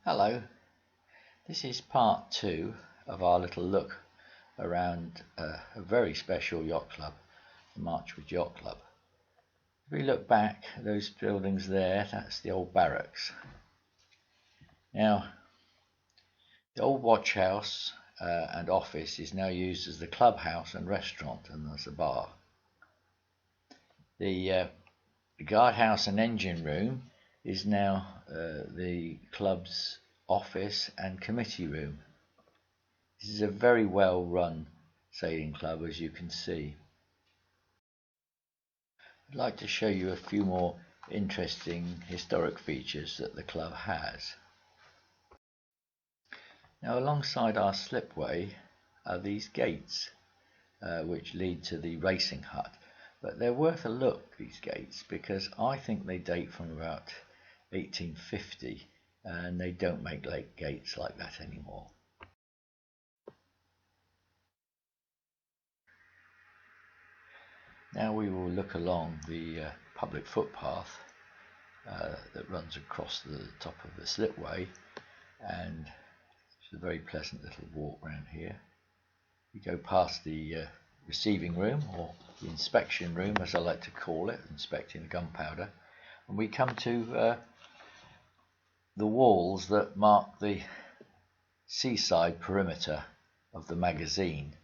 Hello, this is part 2 of our little look around a very special yacht club, the Marchwood Yacht Club. If we look back, those buildings there, that's the old barracks. Now, the old watch house and office is now used as the clubhouse and restaurant, and there's a bar. The guardhouse and engine room is now the club's office and committee room. This is a very well run sailing club, as you can see. I'd like to show you a few more interesting historic features that the club has. Now, alongside our slipway are these gates which lead to the racing hut, but they're worth a look, these gates, because I think they date from about 1850 and they don't make lake gates like that anymore. Now we will look along the public footpath that runs across the top of the slipway, and it's a very pleasant little walk around here. We go past the receiving room, or the inspection room as I like to call it, inspecting the gunpowder, and we come to the walls that mark the seaside perimeter of the magazine.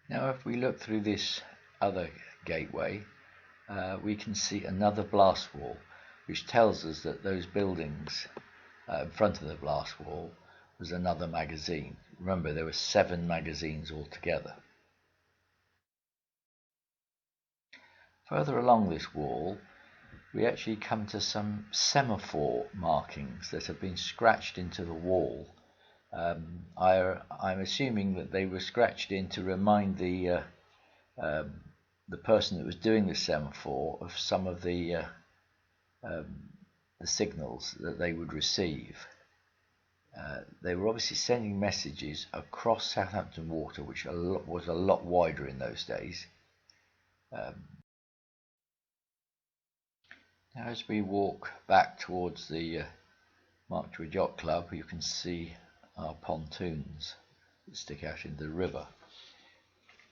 Now if we look through this other gateway, we can see another blast wall, which tells us that those buildings in front of the blast wall was another magazine. Remember, there were 7 magazines altogether. Further along this wall, we actually come to some semaphore markings that have been scratched into the wall. I'm assuming that they were scratched in to remind the person that was doing the semaphore of some of the signals that they would receive. They were obviously sending messages across Southampton Water, which was a lot wider in those days. Now as we walk back towards the Marchwood Yacht Club, you can see our pontoons that stick out into the river.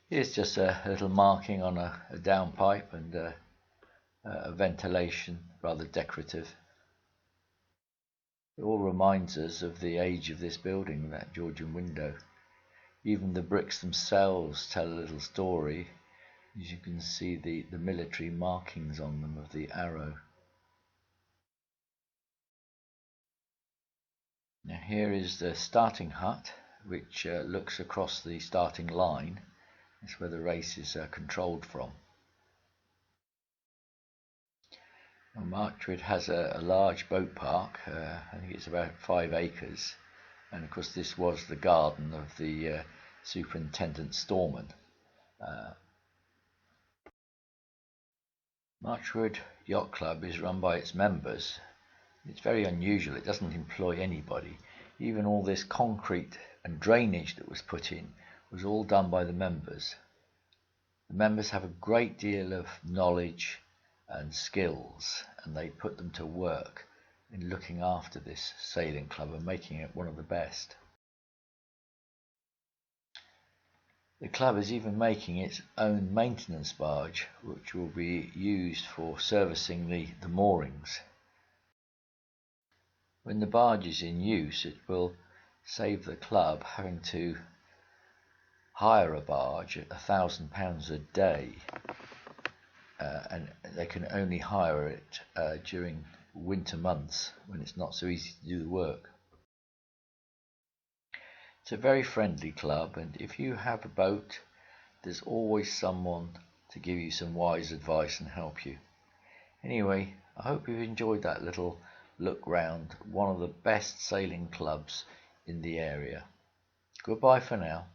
Here's just a little marking on a downpipe and a ventilation, rather decorative. It all reminds us of the age of this building, that Georgian window. Even the bricks themselves tell a little story, as you can see the military markings on them of the arrow. Now here is the starting hut, which looks across the starting line. That's where the races are controlled from. Now, Marchwood has a large boat park. I think it's about 5 acres, and of course this was the garden of the Superintendent Storeman. Marchwood Yacht Club is run by its members. It's very unusual. It doesn't employ anybody. Even all this concrete and drainage that was put in was all done by the members. The members have a great deal of knowledge and skills, and they put them to work in looking after this sailing club and making it one of the best. The club is even making its own maintenance barge, which will be used for servicing the moorings. When the barge is in use, it will save the club having to hire a barge at £1,000 a day, and they can only hire it during winter months when it's not so easy to do the work. It's a very friendly club, and if you have a boat, there's always someone to give you some wise advice and help you. Anyway, I hope you've enjoyed that little look round one of the best sailing clubs in the area. Goodbye for now.